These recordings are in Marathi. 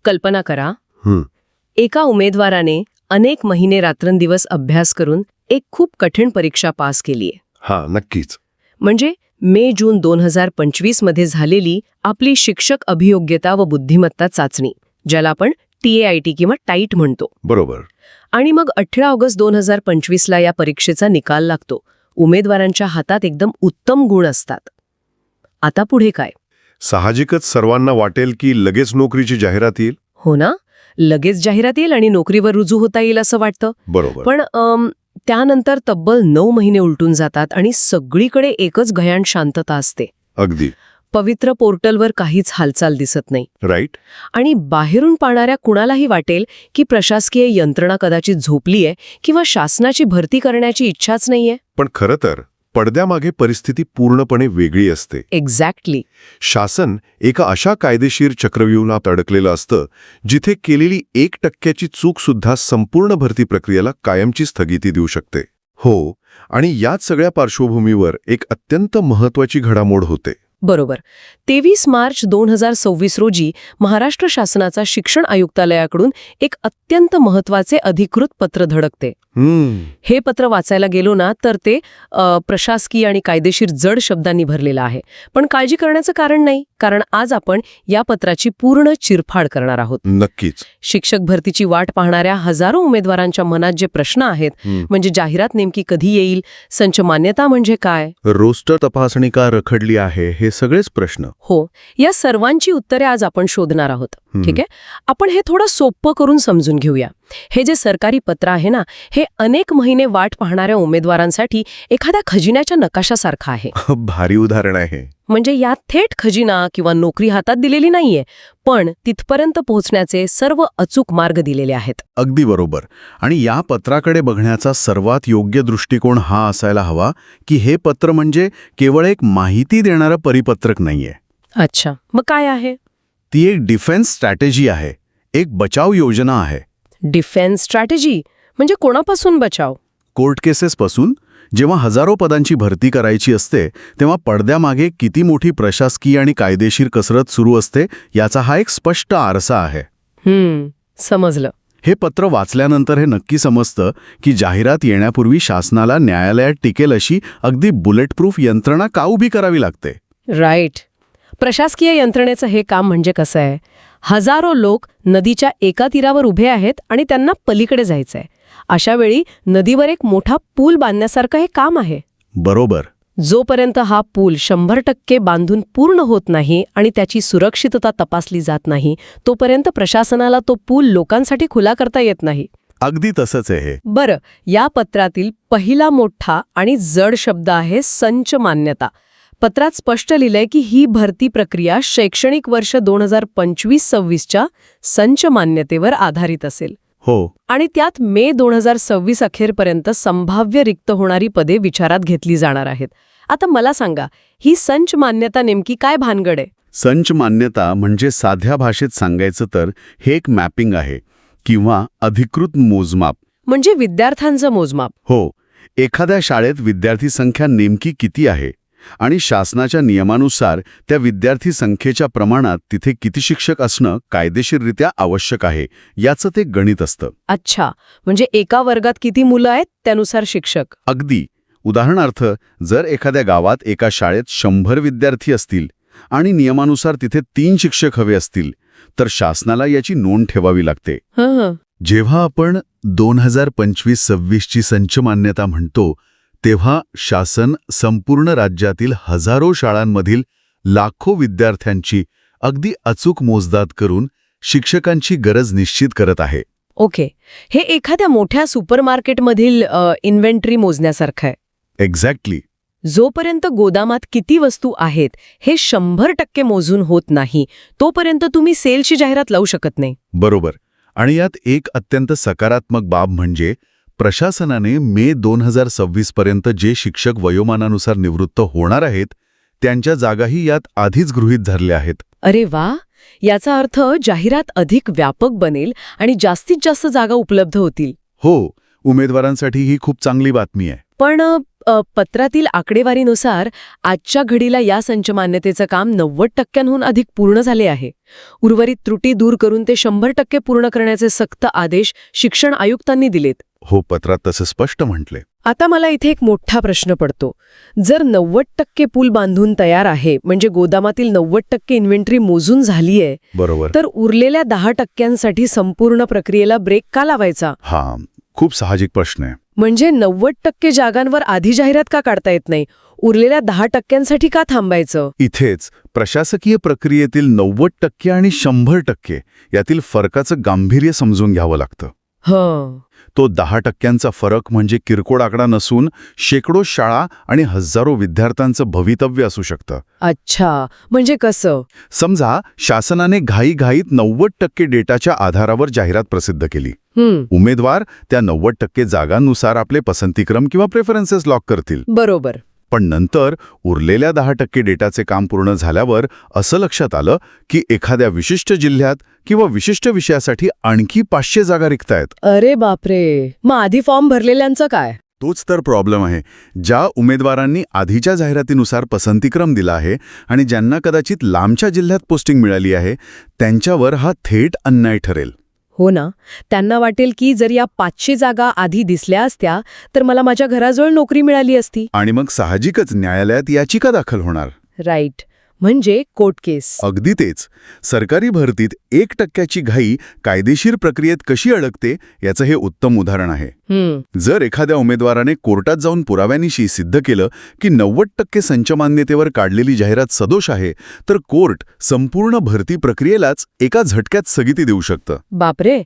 कल्पना करा, हं, एका उमेदवाराने अनेक महिने रात्रंदिवस अभ्यास करून एक खूप कठीण परीक्षा पास केलीये. हां, नक्कीच. म्हणजे मे-जून 2025 मध्ये झालेली आपली शिक्षक अभियोग्यता व बुद्धिमत्ता चाचणी, ज्याला आपण TAIT किंवा टाईट म्हणतो. बरोबर. आणि मग 18 ऑगस्ट 2025ला या परीक्षेचा निकाल लागतो. उमेदवारांच्या हातात एकदम उत्तम गुण असतात. आता पुढे काय? साहजिकच सर्वांना वाटेल की लगेच नोकरीची जाहिरात येईल. हो ना, लगेच जाहिरात येईल आणि नोकरीवर रुजू होता येईल असं वाटतं. बरोबर. पण त्यानंतर तब्बल 9 महिने उलटून जातात आणि सगळीकडे एकच भयान शांतता असते. अगदी. पवित्र पोर्टलवर काहीच हालचाल दिसत नाही. राईट. आणि बाहेरून पाहणाऱ्या कुणालाही वाटेल की प्रशासकीय यंत्रणा कदाचित झोपलीये किंवा शासनाची भरती करण्याची इच्छाच नाहीये. पण खरं तर पडद्यामागे परिस्थिती पूर्णपणे वेगळी असते. एक्झॅक्टली. शासन एका अशा कायदेशीर चक्रव्यूहात अडकलेलं असतं जिथे केलेली 1% चूक सुद्धा संपूर्ण भरती प्रक्रियेला कायमची स्थगिती देऊ शकते. हो, आणि याच सगळ्या पार्श्वभूमीवर एक अत्यंत महत्त्वाची घडामोड होते. बरोबर. 23 मार्च 2026 रोजी महाराष्ट्र शासनाचा शिक्षण आयुक्तालयाकडून एक अत्यंत महत्त्वाचे अधिकृत पत्र धडकते. हे पत्र वाचायला गेलो ना तर ते प्रशासकीय आणि कायदेशीर जड शब्दांनी भरलेलं आहे. पण काळजी करण्याचं कारण नाही, कारण आज आपण या पत्राची पूर्ण चिरफाड करणार आहोत. नक्कीच. शिक्षक भरतीची वाट पाहणाऱ्या हजारो उमेदवारांच्या मनात जे प्रश्न आहेत, म्हणजे जाहिरात नेमकी कधी येईल, संच मान्यता म्हणजे काय, रोस्टर तपासणी का रखडली आहे, हे सगळेच प्रश्न. हो, या सर्वांची उत्तरे आज आपण शोधणार आहोत. ठीक आहे, आपण हे थोडं सोपं करून समजून घेऊया. हे जे सरकारी पत्र आहे ना, हे अनेक महिने वाट पाहणाऱ्या उमेदवारांसाठी एखाद्या खजिन्याच्या नकाशासारखं आहे. भारी उदाहरण आहे. म्हणजे यात थेट खजिना किंवा नोकरी हातात दिलेली नाहीये, पण तिथपर्यंत पोहोचण्याचे सर्व अचूक मार्ग दिलेले आहेत. अगदी बरोबर. आणि या पत्राकडे बघण्याचा सर्वात योग्य दृष्टिकोन हा असायला हवा की हे पत्र म्हणजे केवळ एक माहिती देणारं परिपत्रक नाहीये. अच्छा, मग काय आहे? ती एक डिफेन्स स्ट्रॅटेजी आहे, एक बचाव योजना आहे. डिफेन्स स्ट्रॅटेजी म्हणजे कोणापासून बचाव? कोर्ट केसेसपासून. जेव्हा हजारो पदांची भरती करायची असते तेव्हा पडद्यामागे किती मोठी प्रशासकीय आणि कायदेशीर कसरत सुरू असते याचा हा एक स्पष्ट आरसा आहे. समजलं. हे पत्र वाचल्यानंतर हे नक्की समजतं की जाहिरात येण्यापूर्वी शासनाला न्यायालयात टिकेल अशी अगदी बुलेटप्रूफ यंत्रणा का उभी करावी लागते. राईट. प्रशासकीय यंत्रणेचं हे काम म्हणजे कसं आहे? हजारो लोक नदीच्या एका तीरावर उभे आहेत आणि त्यांना पलीकडे जायचंय. अशा वेळी नदीवर एक मोठा पूल बांधण्यासारखं हे काम आहे. बरोबर. जोपर्यंत हा पूल 100% बांधून पूर्ण होत नाही आणि त्याची सुरक्षितता तपासली जात नाही, तोपर्यंत प्रशासनाला तो पूल लोकांसाठी खुला करता येत नाही. अगदी तसंच आहे हे. बरं, या पत्रातील पहिला मोठा आणि जड शब्द आहे संच मान्यता. पत्रात स्पष्ट लिहिलंय की ही भरती प्रक्रिया शैक्षणिक वर्ष 2025-26च्या संच मान्यतेवर आधारित असेल. हो. आणि त्यात मे 2026 अखेरपर्यंत संभाव्य रिक्त होणारी पदे विचारात घेतली जाणार आहेत. आता मला सांगा, ही संच मान्यता नेमकी काय भानगड आहे? संच मान्यता म्हणजे साध्या भाषेत सांगायचं तर हे एक मॅपिंग आहे किंवा अधिकृत मोजमाप. म्हणजे विद्यार्थ्यांचं मोजमाप. हो. एखाद्या शाळेत विद्यार्थी संख्या नेमकी किती आहे आणि शासनाच्या नियमानुसार त्या विद्यार्थी संख्येच्या प्रमाणात तिथे किती शिक्षक असणं कायदेशीररित्या आवश्यक आहे याचं ते गणित असतं. अच्छा, म्हणजे एका वर्गात किती मुलं आहेत त्यानुसार शिक्षक. अगदी. उदाहरणार्थ, जर एखाद्या गावात एका शाळेत 100 विद्यार्थी असतील आणि नियमानुसार तिथे 3 शिक्षक हवे असतील तर शासनाला याची नोंद ठेवावी लागते. जेव्हा आपण 2025-26 ची संच मान्यता म्हणतो तेव्हा शासन संपूर्ण राज्यातील हजारो शाळांमधील लाखो विद्यार्थ्यांची अगदी अचूक मोजदाद करून शिक्षकांची गरज निश्चित करत आहे. ओके, हे एखाद्या मोठ्या सुपरमार्केटमधील इन्व्हेंटरी मोजण्यासारखं आहे. एक्झॅक्टली. जोपर्यंत गोदामात किती वस्तू आहेत हे 100% मोजून होत नाही, तोपर्यंत तुम्ही सेलची जाहिरात लावू शकत नाही. बरोबर. आणि यात एक अत्यंत सकारात्मक बाब म्हणजे प्रशासनाने मे 2026 पर्यंत जे शिक्षक वयोमानानुसार निवृत्त होणार आहेत त्यांच्या जागाही यात आधीच गृहीत धरल्या आहेत. अरे वा, याचा अर्थ जाहिरात अधिक व्यापक बनेल आणि जास्तीत जास्त जागा उपलब्ध होतील. हो, उमेदवारांसाठी ही खूप चांगली बातमी आहे. पण पत्रातील आकडेवारीनुसार आजच्या घडीला या संचमान्यतेचं काम 90% अधिक पूर्ण झाले आहे. उर्वरित त्रुटी दूर करून ते 100% पूर्ण करण्याचे सक्त आदेश शिक्षण आयुक्तांनी दिलेत. हो, पत्रात तसे स्पष्ट म्हटले. आता मला इथे एक मोठा प्रश्न पडतो. जर 90% पूल बांधून तयार आहे, म्हणजे गोदामातील 90% इन्व्हेंटरी मोजून झालीये, बरोबर. तर उरलेल्या 10%साठी संपूर्ण प्रक्रियेला ब्रेक का लावायचा? हा खूप साहजिक प्रश्न आहे. म्हणजे 90% जागांवर आधी जाहिरात का काढता येत नाही? उरलेल्या 10%साठी का थांबायचं? इथेच प्रशासकीय प्रक्रियेतील 90% आणि 100% यातील फरकाचं गांभीर्य समजून घ्यावं लागतं. तो 10%चा फरक म्हणजे किरकोळ आकडा नसून शेकडो शाळा आणि हजारो विद्यार्थ्यांचं भवितव्य असू शकतं. अच्छा, म्हणजे कसं? समजा शासनाने घाईघाईत 90% डेटाच्या आधारावर जाहिरात प्रसिद्ध केली. उमेदवार त्या 90% जागांनुसार आपले पसंतीक्रम किंवा प्रेफरन्सेस लॉक करतील. बरोबर. पण नंतर उरलेल्या 10% डेटाचे काम पूर्ण झाल्यावर असं लक्षात आलं की एखाद्या विशिष्ट जिल्ह्यात किंवा विशिष्ट विषयासाठी आणखी 500 जागा रिक्तायत. अरे बापरे, मग आधी फॉर्म भरलेल्यांचं काय? तोच तर प्रॉब्लेम आहे. ज्या उमेदवारांनी आधीच्या जाहिरातीनुसार पसंतीक्रम दिला आहे आणि ज्यांना कदाचित लांबच्या जिल्ह्यात पोस्टिंग मिळाली आहे, त्यांच्यावर हा थेट अन्याय ठरेल. हो ना, त्यांना वाटेल की जर या 500 जागा आधी दिसल्या असत्या तर मला माझ्या घराजवळ नोकरी मिळाली असती. आणि मग साहजिकच न्यायालयात याचिका दाखल होणार. राईट, म्हणजे कोर्ट केस. अगदी तेच. सरकारी भरतीत 1%ची घाई कायदेशीर प्रक्रियेत कशी अडकते याचं हे उत्तम उदाहरण आहे. जर एखाद्या उमेदवाराने कोर्टात जाऊन पुराव्यानिशी सिद्ध केलं की 90% संचमान्यतेवर काढलेली जाहिरात सदोष आहे, तर कोर्ट संपूर्ण भरती प्रक्रियेलाच एका झटक्यात स्थगिती देऊ शकतं. बापरे,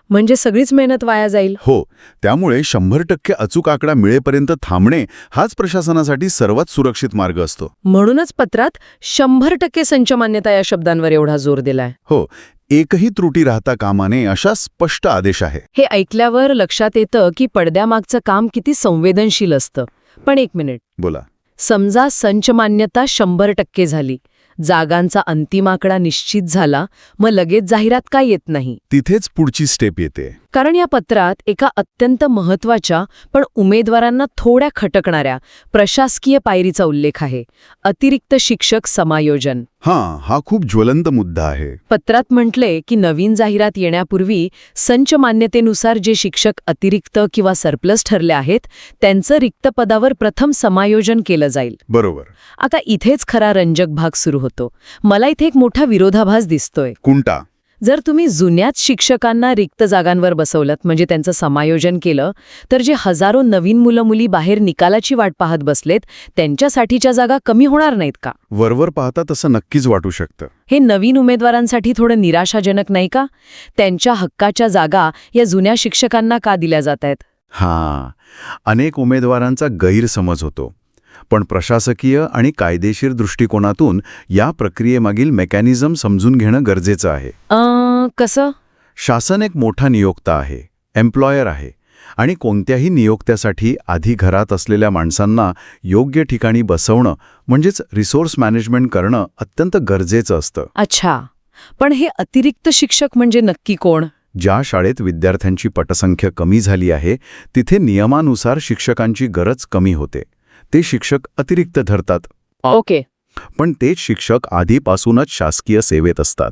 म्हणजे सगळीच मेहनत वाया जाईल. हो, त्यामुळे 100% अचूक आकडा मिळेपर्यंत थांबणे हाच प्रशासनासाठी सर्वात सुरक्षित मार्ग असतो. म्हणूनच पत्रात 100% संचमान्यता या शब्दांवर एवढा जोर दिलाय. हो, एकही त्रुटी राहता कामा नये अशा स्पष्ट आदेश आहे. हे ऐकल्यावर लक्षात येतं की पडद्यामागचं काम किती संवेदनशील असतं. पण एक मिनिट, बोला. समजा संचमान्यता 100% झाली, जागांचा अंतिम आकडा निश्चित झाला, मग लगेच जाहिरात का येत नाही? तिथेच पुढची स्टेप येते. कारण या पत्रात एका अत्यंत महत्वाच्या पण उमेदवारांना थोड्या खटकणाऱ्या प्रशासकीय पायरीचा उल्लेख आहे. अतिरिक्त शिक्षक समायोजन. हा खूप ज्वलंत मुद्दा आहे. पत्रात म्हटले की नवीन जाहिरात येण्यापूर्वी संच मान्यतेनुसार जे शिक्षक अतिरिक्त किंवा सरप्लस ठरले आहेत त्यांचं रिक्त पदावर प्रथम समायोजन केलं जाईल. बरोबर. आता इथेच खरा रंजक भाग सुरू होतो. मला इथे एक मोठा विरोधाभास दिसतोय. कोणता? जर तुम्ही जुन्याच शिक्षकांना रिक्त जागांवर बसवलं, म्हणजे त्यांचं समायोजन केलं, तर जे हजारो नवीन मुलं-मुली बाहेर निकालाची वाट पाहत बसलेत त्यांच्यासाठीच्या जागा कमी होणार नाहीत का? वरवर पाहता तसं नक्कीच वाटू शकतं. हे नवीन उमेदवारांसाठी थोडं निराशाजनक नाही का? त्यांच्या हक्काच्या जागा या जुन्या शिक्षकांना का दिल्या जातायत? अनेक उमेदवारांचा गैरसमज होतो. पण प्रशासकीय आणि कायदेशीर दृष्टिकोनातून या प्रक्रियेमागील मेकॅनिझम समजून घेणं गरजेचं आहे. कसं? शासन एक मोठा नियोक्ता आहे, एम्प्लॉयर आहे, आणि कोणत्याही नियोक्त्यासाठी आधी घरात असलेल्या माणसांना योग्य ठिकाणी बसवणं म्हणजेच रिसोर्स मॅनेजमेंट करणं अत्यंत गरजेचं असतं. अच्छा, पण हे अतिरिक्त शिक्षक म्हणजे नक्की कोण? ज्या शाळेत विद्यार्थ्यांची पटसंख्या कमी झाली आहे तिथे नियमानुसार शिक्षकांची गरज कमी होते. ते शिक्षक अतिरिक्त धरतात. ओके. पण तेच शिक्षक आधीपासूनच शासकीय सेवेत असतात.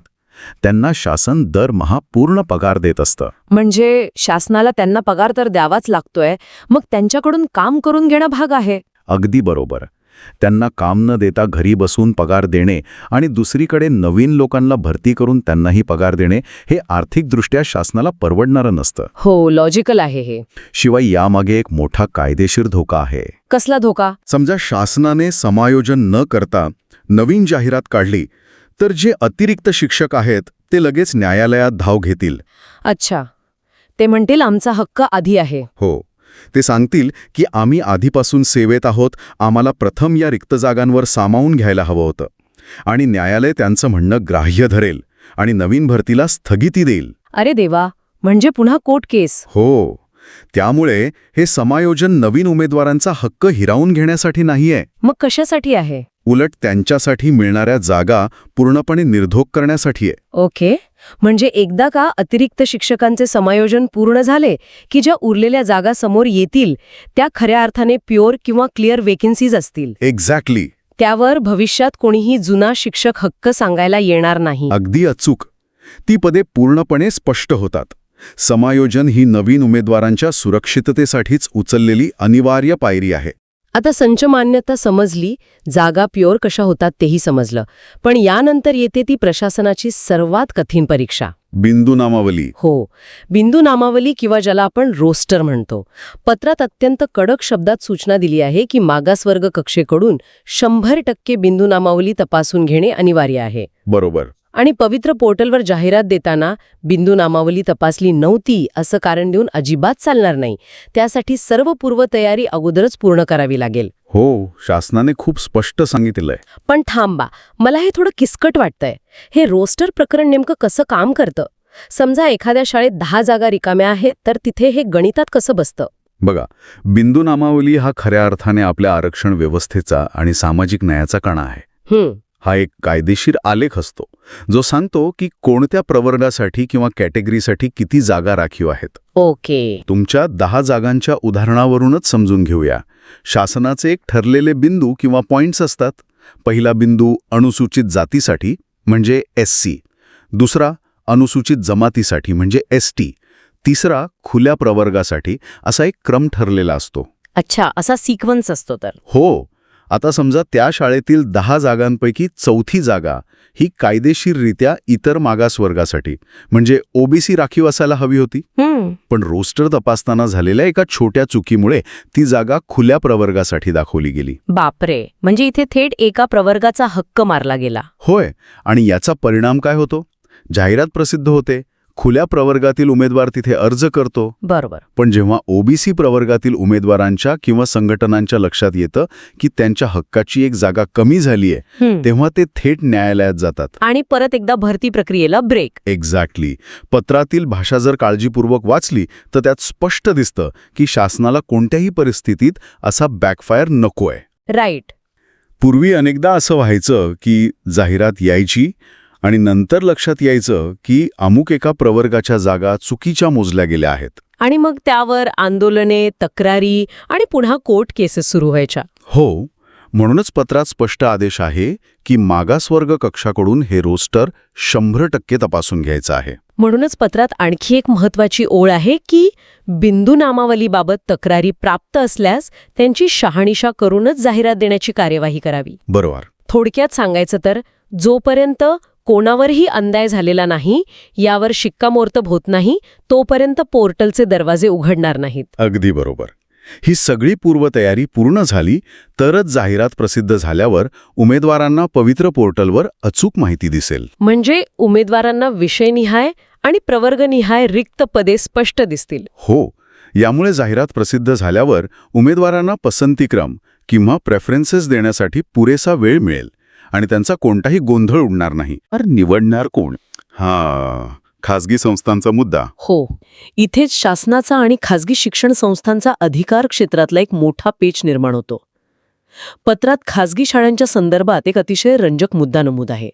त्यांना शासन दरमहा पूर्ण पगार देत असतं. म्हणजे शासनाला त्यांना पगार तर द्यावाच लागतोय, मग त्यांच्याकडून काम करून घेणं भाग आहे. अगदी बरोबर. त्यांना काम न देता घरी बसून पगार देणे आणि दुसरीकडे नवीन लोकांना भरती करून त्यांनाही पगार देणे हे आर्थिकदृष्ट्या शासनाला परवडणारं नसतं. हो, लॉजिकल आहे हे. शिवाय यामागे एक मोठा कायदेशीर धोका आहे. कसला धोका? समजा शासनाने समायोजन न करता नवीन जाहिरात काढली तर जे अतिरिक्त शिक्षक आहेत ते लगेच न्यायालयात धाव घेतील. अच्छा, ते म्हणतील आमचा हक्क आधी आहे. हो, ते सांगतील की आम्ही आधीपासून सेवेत आहोत, आम्हाला प्रथम या रिक्त जागांवर सामावून घ्यायला हवं होतं. आणि न्यायालय त्यांचं म्हणणं ग्राह्य धरेल आणि नवीन भरतीला स्थगिती देईल. अरे देवा, म्हणजे पुन्हा कोर्ट केस. हो, त्यामुळे हे समायोजन नवीन उमेदवारांचा हक्क हिरावून घेण्यासाठी नाहीये. मग कशासाठी आहे? उलट त्यांच्यासाठी मिळणाऱ्या जागा पूर्णपणे निर्धोक करण्यासाठी आहे. ओके, म्हणजे एकदा का अतिरिक्त शिक्षकांचे समायोजन पूर्ण झाले की ज्या उरलेल्या जागा समोर येतील त्या खऱ्या अर्थाने प्युअर किंवा क्लिअर वेकेन्सीज असतील. एक्झॅक्टली. त्यावर भविष्यात कोणीही जुना शिक्षक हक्क सांगायला येणार नाही. अगदी अचूक. ती पदे पूर्णपणे स्पष्ट होतात. समायोजन ही नवीन उमेदवारांच्या सुरक्षिततेसाठीच उचललेली अनिवार्य पायरी आहे. आता संच मान्यता समजली, जागा प्युअर कशा होतात तेही समजलं, पण यानंतर येते ती प्रशासनाची सर्वात कठीण परीक्षा. बिंदू नामावली. हो, बिंदू नामावली किंवा ज्याला आपण रोस्टर म्हणतो. पत्रात अत्यंत कडक शब्दात सूचना दिली आहे की मागासवर्ग कक्षेकडून 100% बिंदू नामावली तपासून घेणे अनिवार्य आहे. बरोबर. आणि पवित्र पोर्टलवर जाहिरात देताना बिंदू नामावली तपासली नव्हती असं कारण देऊन अजिबात चालणार नाही. त्यासाठी सर्व पूर्वतयारी अगोदरच पूर्ण करावी लागेल. हो, शासनाने खूप स्पष्ट सांगितलंय. पण थांबा, मला हे थोडं किचकट वाटतंय. हे रोस्टर प्रकरण नेमकं कसं काम करतं? समजा एखाद्या शाळेत 10 जागा रिकाम्या आहेत, तर तिथे हे गणितात कसं बसतं? बघा, बिंदू नामावली हा खऱ्या अर्थाने आपल्या आरक्षण व्यवस्थेचा आणि सामाजिक न्यायाचा कणा आहे. हा एक कायदेशीर आलेख असतो जो सांगतो की कोणत्या प्रवर्गासाठी किंवा कॅटेगरीसाठी किती जागा राखीव आहेत. ओके. तुमच्या 10 जागांच्या उदाहरणावरूनच समजून घेऊया. शासनाचे एक ठरलेले बिंदू किंवा पॉइंट्स असतात. पहिला बिंदू अनुसूचित जातीसाठी म्हणजे SC, दुसरा अनुसूचित जमातीसाठी म्हणजे ST, तिसरा खुल्या प्रवर्गासाठी, असा एक क्रम ठरलेला असतो. अच्छा, असा सिक्वन्स असतो तर? हो. आता समजा त्या शाळेतील 10 जागांपैकी चौथी जागा ही कायदेशीररित्या इतर मागासवर्गासाठी म्हणजे OBC राखीव असायला हवी होती. पण रोस्टर तपासताना झालेल्या एका छोट्या चुकीमुळे ती जागा खुल्या प्रवर्गासाठी दाखवली गेली. बापरे, म्हणजे इथे थेट एका प्रवर्गाचा हक्क मारला गेला. होय. आणि याचा परिणाम काय होतो? जाहिरात प्रसिद्ध होते, खुल्या प्रवर्गातील उमेदवार तिथे अर्ज करतो. बरोबर. पण जेव्हा OBC प्रवर्गातील उमेदवारांच्या किंवा संघटनांच्या लक्षात येतं की त्यांच्या हक्काची एक जागा कमी झालीय, तेव्हा ते थेट न्यायालयात जातात. आणि परत एकदा भरती प्रक्रियेला ब्रेक. एक्झॅक्टली. पत्रातील भाषा जर काळजीपूर्वक वाचली तर त्यात स्पष्ट दिसतं की शासनाला कोणत्याही परिस्थितीत असा बॅकफायर नकोय. राईट. पूर्वी अनेकदा असं व्हायचं की जाहिरात यायची आणि नंतर लक्षात यायचं की अमुक एका प्रवर्गाच्या जागा चुकीच्या मोजल्या गेल्या आहेत. आणि मग त्यावर आंदोलने, तक्रारी आणि पुन्हा कोर्ट केसेस सुरू व्हायच्या. हो. म्हणूनच पत्रात स्पष्ट आदेश आहे की मागासवर्ग कक्षाकडून हे रोस्टर 100% तपासून घ्यायचं आहे. म्हणूनच पत्रात आणखी एक महत्वाची ओळ आहे की बिंदू नामावलीबाबत तक्रारी प्राप्त असल्यास त्यांची शहानिशा करूनच जाहिरात देण्याची कार्यवाही करावी. बरोबर. थोडक्यात सांगायचं तर जोपर्यंत कोणावरही अन्याय झालेला नाही, यावर शिक्कामोर्तब होत नाही, तोपर्यंत पोर्टलचे दरवाजे उघडणार नाहीत. अगदी बरोबर. ही सगळी पूर्वतयारी पूर्ण झाली तरच जाहिरात प्रसिद्ध झाल्यावर उमेदवारांना पवित्र पोर्टलवर अचूक माहिती दिसेल. म्हणजे उमेदवारांना विषयनिहाय आणि प्रवर्गनिहाय रिक्त पदे स्पष्ट दिसतील. हो. यामुळे जाहिरात प्रसिद्ध झाल्यावर उमेदवारांना पसंतीक्रम किंवा प्रेफरन्सेस देण्यासाठी पुरेसा वेळ मिळेल आणि त्यांचा कोणताही गोंधळ उडणार नाही. अरे निवडणार कोण? खासगी संस्थांचा मुद्दा. हो. इथेच शासनाचा आणि खासगी शिक्षण संस्थांचा अधिकार क्षेत्रातला एक मोठा पेच निर्माण होतो. पत्रात खासगी शाळांच्या संदर्भात एक अतिशय रंजक मुद्दा नमूद आहे.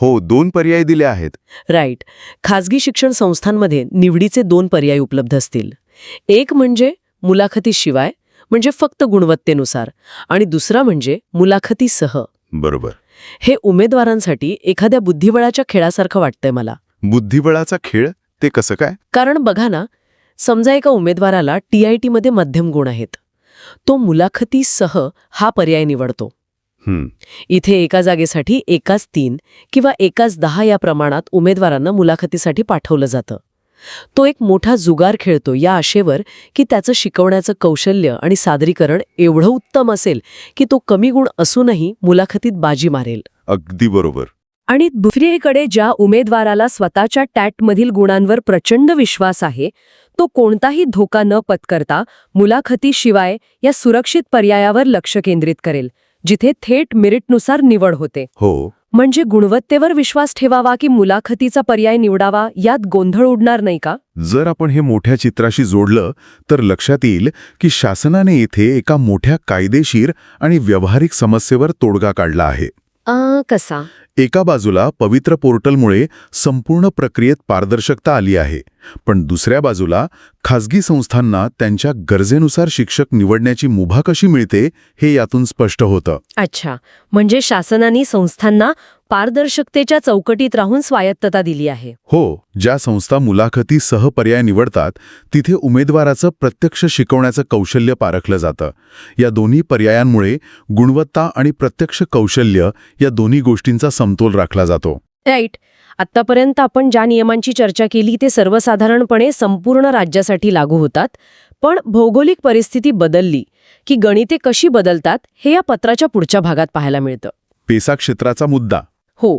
हो, 2 पर्याय दिले आहेत. राईट. खासगी शिक्षण संस्थांमध्ये निवडीचे 2 पर्याय उपलब्ध असतील. एक म्हणजे मुलाखतीशिवाय, म्हणजे फक्त गुणवत्तेनुसार, आणि दुसरा म्हणजे मुलाखतीसह. बरोबर. हे उमेदवारांसाठी एखाद्या बुद्धिबळाच्या खेळासारखं वाटतंय मला. बुद्धिबळाचा खेळ? ते कसं काय? कारण बघा ना, समजा एका उमेदवाराला TIT मध्ये मध्यम गुण आहेत. तो मुलाखतीसह हा पर्याय निवडतो. इथे एका जागेसाठी एकाच 3 किंवा एकाच 10 या प्रमाणात उमेदवारांना मुलाखतीसाठी पाठवलं जातं. तो एक मोठा जुगार खेळतो या आशेवर की त्याचं शिकवण्याचं कौशल्य आणि सादरीकरण एवढं उत्तम असेल की तो कमी गुण असूनही मुलाखतीत बाजी मारेल. अगदी बरोबर. आणि दुसरीकडे ज्या उमेदवाराला स्वतःच्या टॅटमधील गुणांवर प्रचंड विश्वास आहे, तो कोणताही धोका न पत्करता मुलाखतीशिवाय या सुरक्षित पर्यायावर लक्ष केंद्रित करेल, जिथे थेट मेरिटनुसार निवड होते. हो. म्हणजे गुणवत्तेवर विश्वास ठेवावा की मुलाखतीचा पर्याय निवडावा यात गोंधळ उडणार नाही का? जर आपण हे मोठ्या चित्राशी जोडलं तर लक्षात येईल की शासनाने इथे एका मोठ्या कायदेशीर आणि व्यावहारिक समस्येवर तोडगा काढला आहे. कसा? एका बाजूला पवित्र पोर्टलमुळे संपूर्ण प्रक्रियेत पारदर्शकता आली आहे, पण दुसऱ्या बाजूला खासगी संस्थांना त्यांच्या गरजेनुसार शिक्षक निवडण्याची मुभा कशी मिळते हे यातून स्पष्ट होतं. अच्छा, म्हणजे शासनाने संस्थांना पारदर्शकतेच्या चौकटीत राहून स्वायत्तता दिली आहे. हो, ज्या संस्था मुलाखतीसह पर्याय निवडतात तिथे उमेदवाराचं प्रत्यक्ष शिकवण्याचं कौशल्य पारखलं जातं. या दोन्ही पर्यायांमुळे गुणवत्ता आणि प्रत्यक्ष कौशल्य या दोन्ही गोष्टींचा समतोल राखला जातो. राईट. आत्तापर्यंत आपण ज्या नियमांची चर्चा केली ते सर्वसाधारणपणे संपूर्ण राज्यासाठी लागू होतात, पण भौगोलिक परिस्थिती बदलली की गणिते कशी बदलतात हे या पत्राच्या पुढच्या भागात पाहायला मिळतं. पेसा क्षेत्राचा मुद्दा. हो,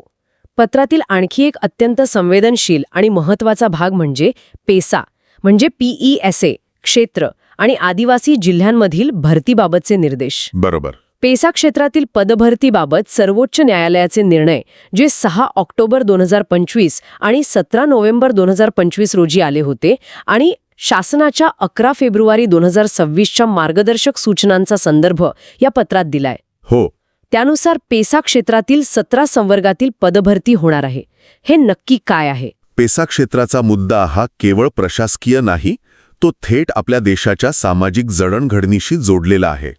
पत्रातील आणखी एक अत्यंत संवेदनशील आणि महत्त्वाचा भाग म्हणजे पेसा, म्हणजे PESA क्षेत्र आणि आदिवासी जिल्ह्यांमधील भरतीबाबतचे निर्देश. बरोबर. पेसा क्षेत्रातील पदभरतीबाबत सर्वोच्च न्यायालयाचे निर्णय जे 6 ऑक्टोबर 2025 आणि 17 नोव्हेंबर 2025 रोजी आले होते आणि शासनाच्या 11 फेब्रुवारी 2026च्या मार्गदर्शक सूचनांचा संदर्भ या पत्रात दिलाय. हो. त्यानुसार पेसा क्षेत्रातील 17 संवर्गातील पदभरती होणार आहे. हे नक्की काय आहे? पेसा क्षेत्राचा मुद्दा हा केवळ प्रशासकीय नाही, तो थेट आपल्या देशाच्या सामाजिक जडणघडणीशी जोडलेला आहे.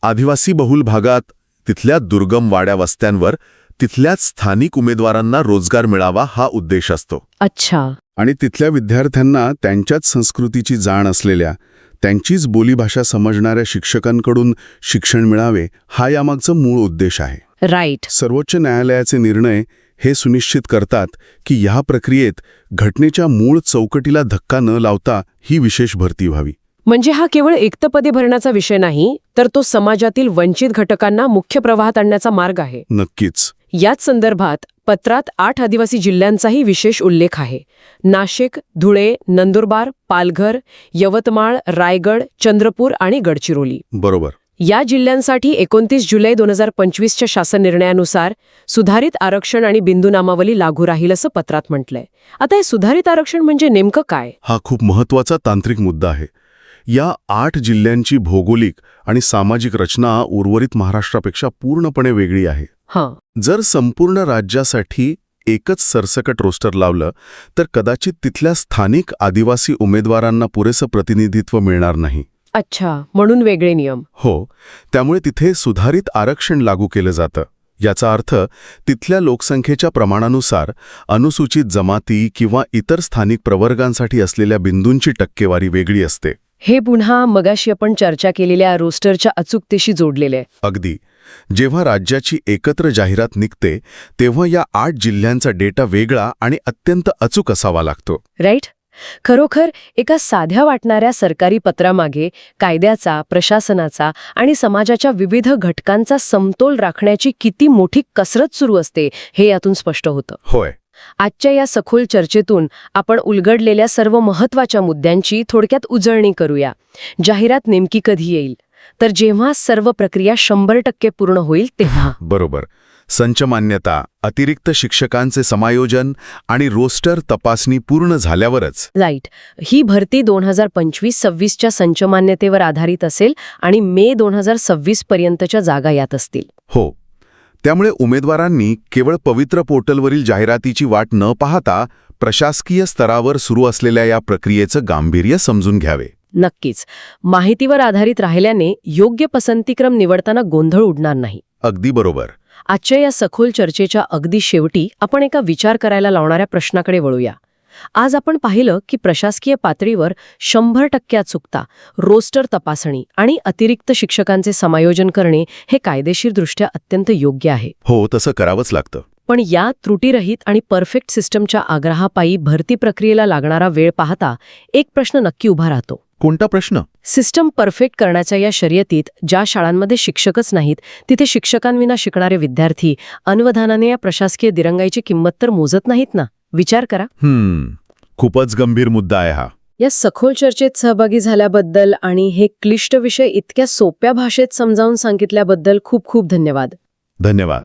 आदिवासी बहुल भागात, तिथल्या दुर्गम वाड्या वस्त्यांवर, तिथल्याच स्थानिक उमेदवारांना रोजगार मिळावा हा उद्देश असतो. अच्छा. आणि तिथल्या विद्यार्थ्यांना त्यांच्याच संस्कृतीची जाण असलेल्या, त्यांचीच बोलीभाषा समजणाऱ्या शिक्षकांकडून शिक्षण मिळावे हा यामागचा मूळ उद्देश आहे. राईट. सर्वोच्च न्यायालयाचे निर्णय हे सुनिश्चित करतात की ह्या प्रक्रियेत घटनेच्या मूळ चौकटीला धक्का न लावता ही विशेष भरती व्हावी. म्हणजे हा केवळ एकतपदे भरण्याचा विषय नाही, तर तो समाजातील वंचित घटकांना मुख्य प्रवाहात आणण्याचा मार्ग आहे. नक्कीच. याच संदर्भात पत्रात 8 आदिवासी जिल्ह्यांचाही विशेष उल्लेख आहे. नाशिक, धुळे, नंदुरबार, पालघर, यवतमाळ, रायगड, चंद्रपूर आणि गडचिरोली. बरोबर. या जिल्ह्यांसाठी 29 जुलै 2025च्या शासन निर्णयानुसार सुधारित आरक्षण आणि बिंदू नामावली लागू राहील असं पत्रात म्हटलंय. आता हे सुधारित आरक्षण म्हणजे नेमकं काय? हा खूप महत्त्वाचा तांत्रिक मुद्दा आहे. या 8 जिल्ह्यांची भौगोलिक आणि सामाजिक रचना उर्वरित महाराष्ट्रापेक्षा पूर्णपणे वेगळी आहे. जर संपूर्ण राज्यासाठी एकच सरसकट रोस्टर लावलं तर कदाचित तिथल्या स्थानिक आदिवासी उमेदवारांना पुरेसं प्रतिनिधित्व मिळणार नाही. अच्छा, म्हणून वेगळे नियम. हो, त्यामुळे तिथे सुधारित आरक्षण लागू केलं जातं. याचा अर्थ तिथल्या लोकसंख्येच्या प्रमाणानुसार अनुसूचित जमाती किंवा इतर स्थानिक प्रवर्गांसाठी असलेल्या बिंदूंची टक्केवारी वेगळी असते. हे पुन्हा मगाशी आपण चर्चा केलेल्या रोस्टरच्या अचूकतेशी जोडलेले. अगदी. जेव्हा राज्याची एकत्र जाहिरात निघते तेव्हा या 8 जिल्ह्यांचा डेटा वेगळा आणि अत्यंत अचूक असावा लागतो. राईट. खरोखर एका साध्या वाटणाऱ्या सरकारी पत्रामागे कायद्याचा, प्रशासनाचा आणि समाजाच्या विविध घटकांचा समतोल राखण्याची किती मोठी कसरत सुरू असते हे यातून स्पष्ट होतं. होय. आजच्या या सखोल चर्चेतून आपण उलगडलेल्या सर्व महत्त्वाच्या मुद्द्यांची थोडक्यात उजळणी करूया. जाहिरात नेमकी कधी येईल? तर जेव्हा सर्व प्रक्रिया 100% पूर्ण होईल तेव्हा. बरोबर. संच मान्यता, अतिरिक्त शिक्षकांचे समायोजन आणि रोस्टर तपासणी पूर्ण झाल्यावरच. राईट. ही भरती 2025-26च्या संच मान्यतेवर आधारित असेल आणि मे 2026 पर्यंतच्या जागा यात असतील. हो. त्यामुळे उमेदवारांनी केवळ पवित्र पोर्टलवरील जाहिरातीची वाट न पाहता प्रशासकीय स्तरावर सुरू असलेल्या या प्रक्रियेचं गांभीर्य समजून घ्यावे. नक्कीच. माहितीवर आधारित राहिल्याने योग्य पसंतीक्रम निवडताना गोंधळ उडणार नाही. अगदी बरोबर. आजच्या या सखोल चर्चेच्या अगदी शेवटी आपण एका विचार करायला लावणाऱ्या प्रश्नाकडे वळूया. आज आपण पाहिलं की प्रशासकीय पातळीवर 100% अचूकता, रोस्टर तपासणी आणि अतिरिक्त शिक्षकांचे समायोजन करणे हे कायदेशीरदृष्ट्या अत्यंत योग्य आहे. हो, तसं करावंच लागतं. पण या त्रुटीरहित आणि परफेक्ट सिस्टमच्या आग्रहापायी भरती प्रक्रियेला लागणारा वेळ पाहता एक प्रश्न नक्की उभा राहतो. कोणता प्रश्न? सिस्टम परफेक्ट करण्याच्या या शर्यतीत ज्या शाळांमध्ये शिक्षकच नाहीत तिथे शिक्षकांविना शिकणारे विद्यार्थी अनवधानाने या प्रशासकीय दिरंगाईची किंमत तर मोजत नाहीत ना. विचार करा. खूपच गंभीर मुद्दा आहे हा. या सखोल चर्चेत सहभागी झाल्याबद्दल आणि हे क्लिष्ट विषय इतक्या सोप्या भाषेत समजावून सांगितल्याबद्दल खूप खूप धन्यवाद. धन्यवाद.